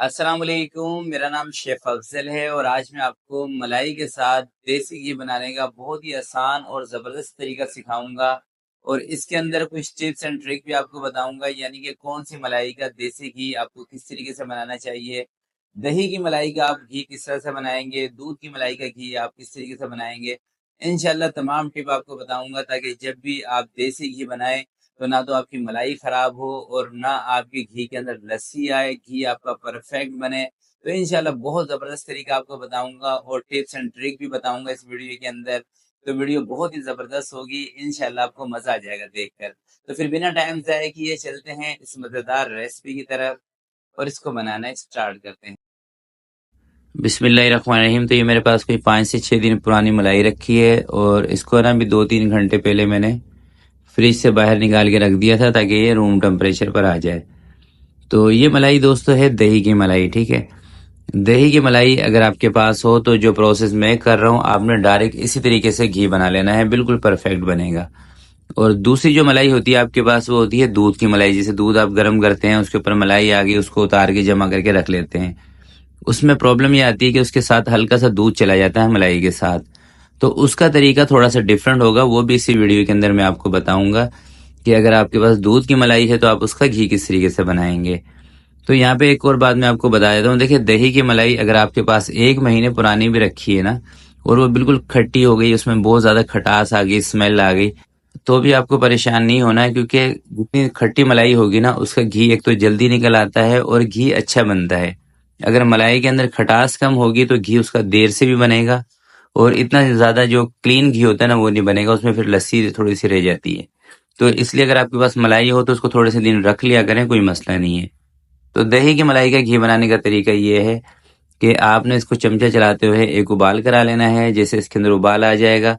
अस्सलाम वालेकुम। मेरा नाम शेफ अफजल है और आज मैं आपको मलाई के साथ देसी घी बनाने का बहुत ही आसान और ज़बरदस्त तरीका सिखाऊंगा और इसके अंदर कुछ टिप्स एंड ट्रिक भी आपको बताऊंगा, यानी कि कौन सी मलाई का देसी घी आपको किस तरीके से बनाना चाहिए, दही की मलाई का आप घी किस तरह से बनाएंगे, दूध की मलाई का घी आप किस तरीके से बनाएंगे। इंशाल्लाह तमाम टिप आपको बताऊंगा ताकि जब भी आप देसी घी बनाएं तो ना तो आपकी मलाई खराब हो और ना आपके घी के अंदर लस्सी आए, घी आपका परफेक्ट बने। तो इंशाल्लाह बहुत ज़बरदस्त तरीका आपको बताऊंगा और टिप्स एंड ट्रिक भी बताऊंगा इस वीडियो के अंदर। तो वीडियो बहुत ही ज़बरदस्त होगी, इंशाल्लाह आपको मज़ा आ जाएगा देखकर। तो फिर बिना टाइम ज़ाया किए चलते हैं इस मज़ेदार रेसिपी की तरफ और इसको बनाना स्टार्ट करते हैं। बिस्मिल्लाहिर्रहमानिर्रहीम। तो ये मेरे पास कोई 5 से 6 दिन पुरानी मलाई रखी है और इसको ना भी 2-3 घंटे पहले मैंने फ्रिज से बाहर निकाल के रख दिया था ताकि ये रूम टेम्परेचर पर आ जाए। तो ये मलाई दोस्तों है दही की मलाई, ठीक है। दही की मलाई अगर आपके पास हो तो जो प्रोसेस मैं कर रहा हूँ आपने डायरेक्ट इसी तरीके से घी बना लेना है, बिल्कुल परफेक्ट बनेगा। और दूसरी जो मलाई होती है आपके पास वो होती है दूध की मलाई। जैसे दूध आप गर्म करते हैं, उसके ऊपर मलाई आ गई, उसको उतार के जमा करके रख लेते हैं। उसमें प्रॉब्लम ये आती है कि उसके साथ हल्का सा दूध चला जाता है मलाई के साथ। तो उसका तरीका थोड़ा सा डिफरेंट होगा, वो भी इसी वीडियो के अंदर मैं आपको बताऊंगा कि अगर आपके पास दूध की मलाई है तो आप उसका घी किस तरीके से बनाएंगे। तो यहाँ पे एक और बात मैं आपको बता देता हूँ। देखिए, दही की मलाई अगर आपके पास 1 महीने पुरानी भी रखी है ना और वो बिल्कुल खट्टी हो गई, उसमें बहुत ज्यादा खटास आ गई, स्मेल आ गई, तो भी आपको परेशान नहीं होना है, क्योंकि जितनी खट्टी मलाई होगी ना उसका घी एक तो जल्दी निकल आता है और घी अच्छा बनता है। अगर मलाई के अंदर खटास कम होगी तो घी उसका देर से भी बनेगा और इतना ज्यादा जो क्लीन घी होता है ना वो नहीं बनेगा, उसमें फिर लस्सी थोड़ी सी रह जाती है। तो इसलिए अगर आपके पास मलाई हो तो उसको थोड़े से दिन रख लिया करें, कोई मसला नहीं है। तो दही की मलाई का घी बनाने का तरीका ये है कि आपने इसको चमचा चलाते हुए एक उबाल करा लेना है। जैसे इसके अंदर उबाल आ जाएगा,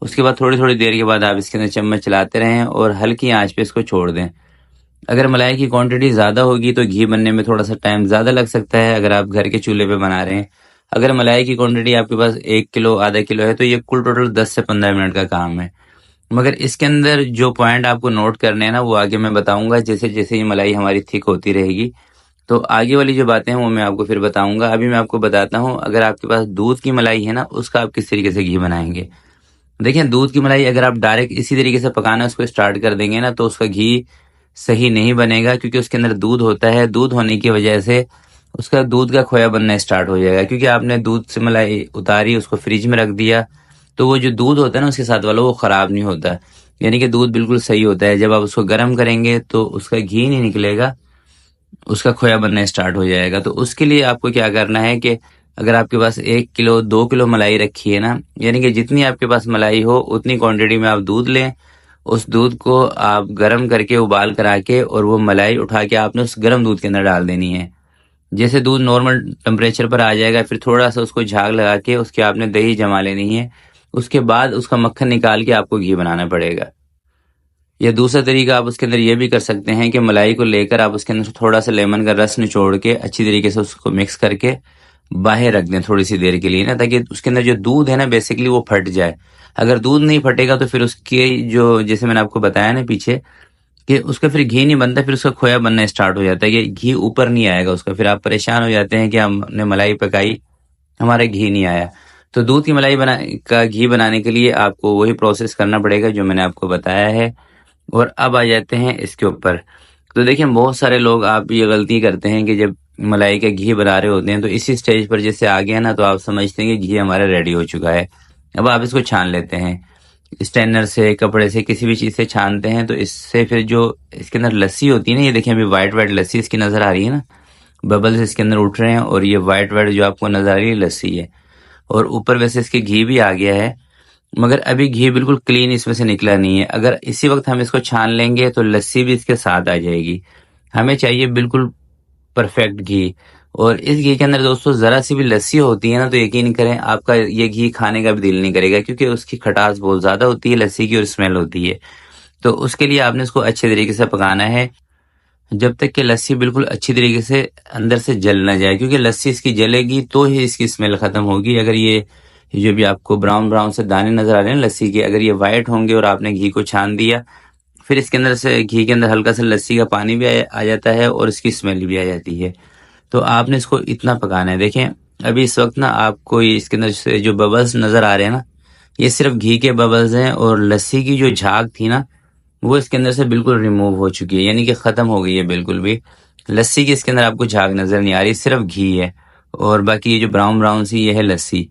उसके बाद थोड़ी थोड़ी देर के बाद आप इसके अंदर चम्मच चलाते रहें और हल्की आंच पे इसको छोड़ दें। अगर मलाई की क्वांटिटी ज़्यादा होगी तो घी बनने में थोड़ा सा टाइम ज़्यादा लग सकता है, अगर आप घर के चूल्हे पे बना रहे हैं। अगर मलाई की क्वांटिटी आपके पास 1 किलो आधा किलो है तो ये कुल टोटल 10 से 15 मिनट का काम है। मगर इसके अंदर जो पॉइंट आपको नोट करने हैं ना वो आगे मैं बताऊंगा, जैसे जैसे ये मलाई हमारी थिक होती रहेगी। तो आगे वाली जो बातें हैं वो मैं आपको फिर बताऊंगा। अभी मैं आपको बताता हूँ, अगर आपके पास दूध की मलाई है ना उसका आप किस तरीके से घी बनाएंगे। देखिए, दूध की मलाई अगर आप डायरेक्ट इसी तरीके से पकाना उसको स्टार्ट कर देंगे ना तो उसका घी सही नहीं बनेगा, क्योंकि उसके अंदर दूध होता है। दूध होने की वजह से उसका दूध का खोया बनना स्टार्ट हो जाएगा, क्योंकि आपने दूध से मलाई उतारी, उसको फ्रिज में रख दिया। तो वो जो दूध होता है ना उसके साथ वाला वो खराब नहीं होता, यानी कि दूध बिल्कुल सही होता है। जब आप उसको गर्म करेंगे तो उसका घी नहीं निकलेगा, उसका खोया बनना स्टार्ट हो जाएगा। तो उसके लिए आपको क्या करना है कि अगर आपके पास 1 किलो 2 किलो मलाई रखी है ना, यानी कि जितनी आपके पास मलाई हो उतनी क्वांटिटी में आप दूध लें। उस दूध को आप गर्म करके उबाल करा के और वो मलाई उठा के आपने उस गर्म दूध के अंदर डाल देनी है। जैसे दूध नॉर्मल टेम्परेचर पर आ जाएगा फिर थोड़ा सा उसको झाग लगा के उसके आपने दही जमा लेनी है। उसके बाद उसका मक्खन निकाल के आपको घी बनाना पड़ेगा। या दूसरा तरीका आप उसके अंदर ये भी कर सकते हैं कि मलाई को लेकर आप उसके अंदर थोड़ा सा लेमन का रस निचोड़ के अच्छी तरीके से उसको मिक्स करके बाहर रख दें थोड़ी सी देर के लिए ना, ताकि उसके अंदर जो दूध है ना बेसिकली वो फट जाए। अगर दूध नहीं फटेगा तो फिर उसके जो, जैसे मैंने आपको बताया ना पीछे, कि उसका फिर घी नहीं बनता, फिर उसका खोया बनना स्टार्ट हो जाता है कि घी ऊपर नहीं आएगा उसका। फिर आप परेशान हो जाते हैं कि हमने मलाई पकाई, हमारा घी नहीं आया। तो दूध की मलाई का घी बनाने के लिए आपको वही प्रोसेस करना पड़ेगा जो मैंने आपको बताया है। और अब आ जाते हैं इसके ऊपर। तो देखिए, बहुत सारे लोग आप ये गलती करते हैं कि जब मलाई का घी बना रहे होते हैं तो इसी स्टेज पर जैसे आ गया ना तो आप समझते हैं कि घी हमारा रेडी हो चुका है। अब आप इसको छान लेते हैं, स्ट्रेनर से, कपड़े से, किसी भी चीज़ से छानते हैं। तो इससे फिर जो इसके अंदर लस्सी होती है ना, ये देखिए अभी वाइट वाइट लस्सी इसकी नज़र आ रही है ना, बबल्स इसके अंदर उठ रहे हैं और ये वाइट वाइट जो आपको नज़र आ रही है लस्सी है। और ऊपर वैसे इसके घी भी आ गया है, मगर अभी घी बिल्कुल क्लीन इसमें से निकला नहीं है। अगर इसी वक्त हम इसको छान लेंगे तो लस्सी भी इसके साथ आ जाएगी। हमें चाहिए बिल्कुल परफेक्ट घी। और इस घी के अंदर दोस्तों ज़रा सी भी लस्सी होती है ना तो यकीन करें आपका ये घी खाने का भी दिल नहीं करेगा, क्योंकि उसकी खटास बहुत ज़्यादा होती है लस्सी की और स्मेल होती है। तो उसके लिए आपने इसको अच्छे तरीके से पकाना है जब तक कि लस्सी बिल्कुल अच्छी तरीके से अंदर से जल ना जाए, क्योंकि लस्सी इसकी जलेगी तो ही इसकी स्मेल खत्म होगी। अगर ये जो भी आपको ब्राउन ब्राउन से दाने नजर आ रहे हैं लस्सी के, अगर ये वाइट होंगे और आपने घी को छान दिया, फिर इसके अंदर से घी के अंदर हल्का सा लस्सी का पानी भी आ जाता है और इसकी स्मेल भी आ जाती है। तो आपने इसको इतना पकाना है। देखें अभी इस वक्त ना आपको ये इसके अंदर से जो बबल्स नजर आ रहे हैं ना, ये सिर्फ घी के बबल्स हैं, और लस्सी की जो झाग थी ना वो इसके अंदर से बिल्कुल रिमूव हो चुकी है, यानी कि खत्म हो गई है बिल्कुल भी। लस्सी की इसके अंदर आपको झाग नजर नहीं आ रही, सिर्फ घी है, और बाकी ये जो ब्राउन ब्राउन सी ये है लस्सी।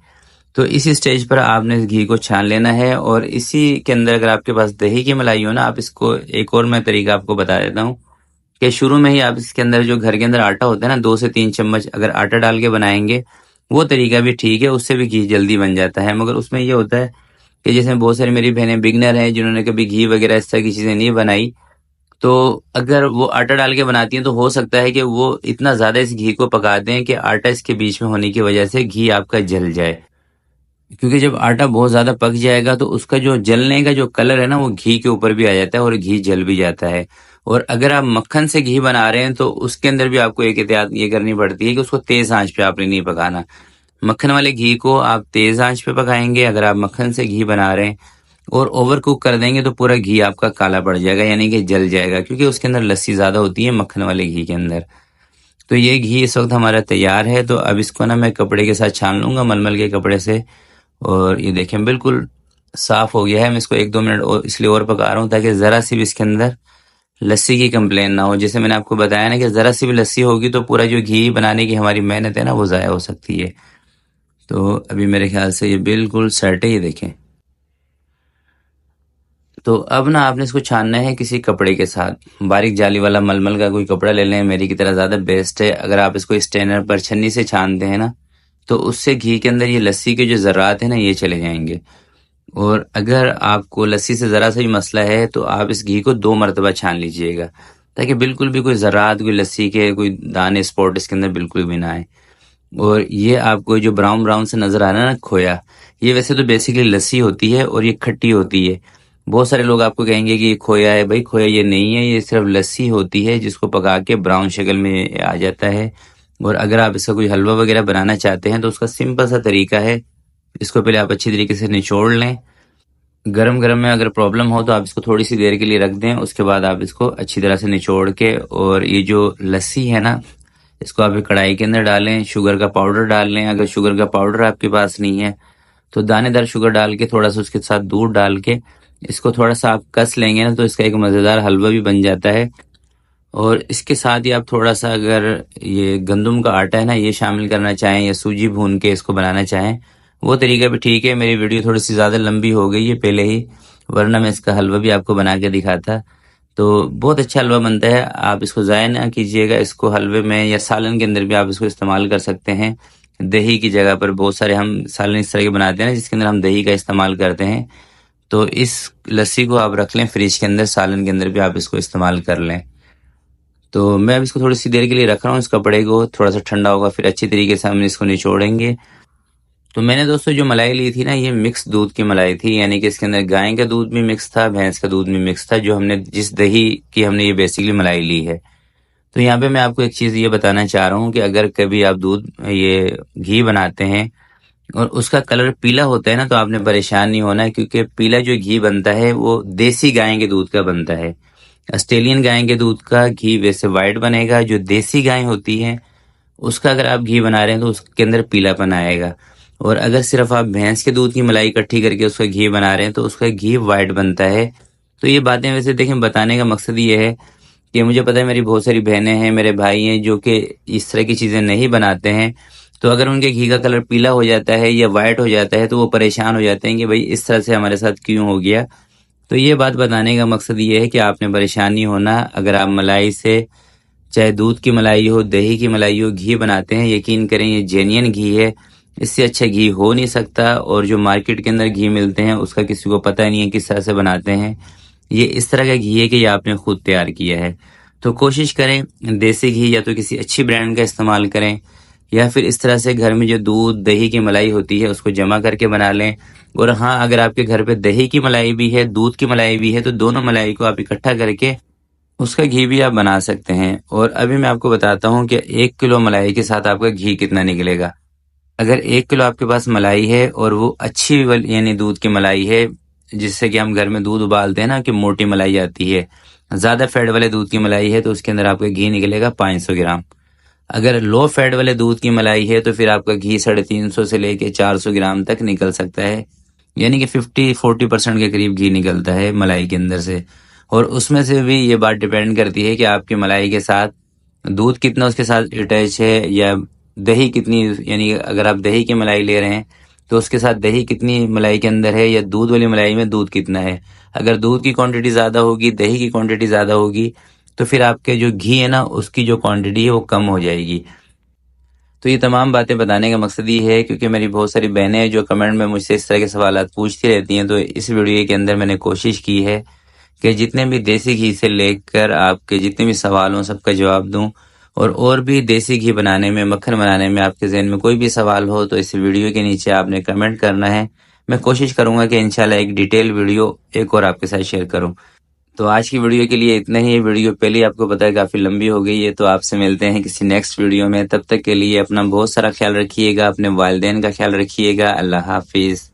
तो इसी स्टेज पर आपने इस घी को छान लेना है, और इसी के अंदर अगर आपके पास दही की मलाई हो ना, आप इसको एक और मैं तरीका आपको बता देता हूँ कि शुरू में ही आप इसके अंदर जो घर के अंदर आटा होता है ना, 2 से 3 चम्मच अगर आटा डाल के बनाएंगे, वो तरीका भी ठीक है, उससे भी घी जल्दी बन जाता है। मगर उसमें ये होता है कि जैसे बहुत सारी मेरी बहनें बिगनर हैं जिन्होंने कभी घी वगैरह इस तरह की चीज़ें नहीं बनाई, तो अगर वो आटा डाल के बनाती हैं तो हो सकता है कि वो इतना ज़्यादा इस घी को पका दें कि आटा इसके बीच में होने की वजह से घी आपका जल जाए। क्योंकि जब आटा बहुत ज़्यादा पक जाएगा तो उसका जो जलने का जो कलर है ना वो घी के ऊपर भी आ जाता है और घी जल भी जाता है। और अगर आप मक्खन से घी बना रहे हैं तो उसके अंदर भी आपको एक एहतियात ये करनी पड़ती है कि उसको तेज़ आंच पे आपने नहीं पकाना। मक्खन वाले घी को आप तेज़ आंच पे पकाएंगे अगर आप मक्खन से घी बना रहे हैं, और ओवर कुक कर देंगे तो पूरा घी आपका काला पड़ जाएगा, यानी कि जल जाएगा, क्योंकि उसके अंदर लस्सी ज़्यादा होती है मक्खन वाले घी के अंदर। तो ये घी इस वक्त हमारा तैयार है। तो अब इसको ना मैं कपड़े के साथ छान लूँगा, मलमल के कपड़े से। और ये देखें बिल्कुल साफ़ हो गया है। मैं इसको 1-2 मिनट और इसलिए और पका रहा हूँ ताकि ज़रा सी भी इसके अंदर लस्सी की कंप्लेन ना हो। जैसे मैंने आपको बताया ना कि ज़रा सी भी लस्सी होगी तो पूरा जो घी बनाने की हमारी मेहनत है ना वो ज़ाया हो सकती है। तो अभी मेरे ख्याल से ये बिल्कुल सेट है, ये देखें। तो अब ना आपने इसको छानना है किसी कपड़े के साथ, बारीक जाली वाला मलमल का कोई कपड़ा ले लें, मेरी की तरह ज़्यादा बेस्ट है। अगर आप इसको स्ट्रेनर पर छन्नी से छानते हैं ना तो उससे घी के अंदर ये लस्सी के जो ज़र्रात हैं ना ये चले जाएंगे। और अगर आपको लस्सी से ज़रा सा भी मसला है तो आप इस घी को 2 मरतबा छान लीजिएगा, ताकि बिल्कुल भी कोई ज़र्रात, कोई लस्सी के कोई दाने स्पॉट इसके अंदर बिल्कुल भी ना आए। और ये आपको जो ब्राउन ब्राउन से नज़र आ रहा है ना खोया, ये वैसे तो बेसिकली लस्सी होती है और ये खट्टी होती है। बहुत सारे लोग आपको कहेंगे कि ये खोया है। भाई खोया ये नहीं है, ये सिर्फ लस्सी होती है जिसको पका के ब्राउन शक्ल में आ जाता है। और अगर आप इसका कोई हलवा वगैरह बनाना चाहते हैं तो उसका सिंपल सा तरीका है, इसको पहले आप अच्छी तरीके से निचोड़ लें। गरम गरम में अगर प्रॉब्लम हो तो आप इसको थोड़ी सी देर के लिए रख दें, उसके बाद आप इसको अच्छी तरह से निचोड़ के, और ये जो लस्सी है ना इसको आप एक कढ़ाई के अंदर डालें, शुगर का पाउडर डाल लें। अगर शुगर का पाउडर आपके पास नहीं है तो दानेदार शुगर डाल के थोड़ा सा उसके साथ दूध डाल के इसको थोड़ा सा आप कस लेंगे ना तो इसका एक मज़ेदार हलवा भी बन जाता है। और इसके साथ ही आप थोड़ा सा अगर ये गंदम का आटा है ना ये शामिल करना चाहें या सूजी भून के इसको बनाना चाहें वो तरीका भी ठीक है। मेरी वीडियो थोड़ी सी ज़्यादा लंबी हो गई है पहले ही, वरना मैं इसका हलवा भी आपको बना के दिखाता। तो बहुत अच्छा हलवा बनता है, आप इसको ज़ाया ना कीजिएगा। इसको हलवे में या सालन के अंदर भी आप इसको इस्तेमाल कर सकते हैं, दही की जगह पर। बहुत सारे हम सालन इस तरह के बनाते हैं ना जिसके अंदर हम दही का इस्तेमाल करते हैं। तो इस लस्सी को आप रख लें फ्रिज के अंदर, सालन के अंदर भी आप इसको इस्तेमाल कर लें। तो मैं अब इसको थोड़ी सी देर के लिए रख रहा हूँ, इस कपड़े को थोड़ा सा ठंडा होगा फिर अच्छी तरीके से हम इसको निचोड़ेंगे। तो मैंने दोस्तों जो मलाई ली थी ना ये मिक्स दूध की मलाई थी, यानी कि इसके अंदर गाय का दूध भी मिक्स था, भैंस का दूध भी मिक्स था, जो हमने जिस दही की हमने ये बेसिकली मलाई ली है। तो यहाँ पे मैं आपको एक चीज़ ये बताना चाह रहा हूँ कि अगर कभी आप दूध ये घी बनाते हैं और उसका कलर पीला होता है ना तो आपने परेशान नहीं होना है, क्योंकि पीला जो घी बनता है वो देसी गाय के दूध का बनता है। ऑस्ट्रेलियन गाय के दूध का घी वैसे वाइट बनेगा, जो देसी गाय होती है उसका अगर आप घी बना रहे हैं तो उसके अंदर पीलापन आएगा। और अगर सिर्फ आप भैंस के दूध की मलाई इकट्ठी करके उसका घी बना रहे हैं तो उसका घी वाइट बनता है। तो ये बातें वैसे देखें बताने का मकसद ये है कि मुझे पता है मेरी बहुत सारी बहनें हैं, मेरे भाई हैं जो कि इस तरह की चीज़ें नहीं बनाते हैं। तो अगर उनके घी का कलर पीला हो जाता है या वाइट हो जाता है तो वो परेशान हो जाते हैं कि भाई इस तरह से हमारे साथ क्यों हो गया। तो ये बात बताने का मकसद ये है कि आपने परेशान नहीं होना। अगर आप मलाई से, चाहे दूध की मलाई हो, दही की मलाई हो, घी बनाते हैं, यकीन करें ये जेन्युइन घी है, इससे अच्छा घी हो नहीं सकता। और जो मार्केट के अंदर घी मिलते हैं उसका किसी को पता नहीं है किस तरह से बनाते हैं। ये इस तरह का घी है कि ये आपने खुद तैयार किया है। तो कोशिश करें देसी घी या तो किसी अच्छी ब्रांड का इस्तेमाल करें, या फिर इस तरह से घर में जो दूध दही की मलाई होती है उसको जमा करके बना लें। और हाँ, अगर आपके घर पे दही की मलाई भी है, दूध की मलाई भी है, तो दोनों मलाई को आप इकट्ठा करके उसका घी भी आप बना सकते हैं। और अभी मैं आपको बताता हूँ कि 1 किलो मलाई के साथ आपका घी कितना निकलेगा। अगर 1 किलो आपके पास मलाई है और वो अच्छी वाली यानी दूध की मलाई है, जिससे कि हम घर में दूध उबालते हैं ना कि मोटी मलाई आती है, ज़्यादा फैट वाले दूध की मलाई है तो उसके अंदर आपका घी निकलेगा 500 ग्राम। अगर लो फैट वाले दूध की मलाई है तो फिर आपका घी 350 से लेके 400 ग्राम तक निकल सकता है, यानी कि 50-40% के करीब घी निकलता है मलाई के अंदर से। और उसमें से भी ये बात डिपेंड करती है कि आपकी मलाई के साथ दूध कितना उसके साथ अटैच है, या दही कितनी, यानी अगर आप दही की मलाई ले रहे हैं तो उसके साथ दही कितनी मलाई के अंदर है, या दूध वाली मलाई में दूध कितना है। अगर दूध की क्वांटिटी ज़्यादा होगी, दही की क्वांटिटी ज़्यादा होगी, तो फिर आपके जो घी है ना उसकी जो क्वांटिटी है वो कम हो जाएगी। तो ये तमाम बातें बताने का मकसद ये है क्योंकि मेरी बहुत सारी बहनें हैं जो कमेंट में मुझसे इस तरह के सवाल पूछती रहती हैं, तो इस वीडियो के अंदर मैंने कोशिश की है कि जितने भी देसी घी से लेकर आपके जितने भी सवाल हों सबका जवाब दूं। और भी देसी घी बनाने में, मक्खन बनाने में आपके जहन में कोई भी सवाल हो तो इस वीडियो के नीचे आपने कमेंट करना है। मैं कोशिश करूंगा कि इंशाल्लाह एक डिटेल वीडियो एक और आपके साथ शेयर करूं। तो आज की वीडियो के लिए इतना ही। वीडियो पहले ही आपको पता है काफ़ी लंबी हो गई है, तो आपसे मिलते हैं किसी नेक्स्ट वीडियो में। तब तक के लिए अपना बहुत सारा ख्याल रखिएगा, अपने वालिदैन का ख्याल रखिएगा। अल्लाह हाफिज़।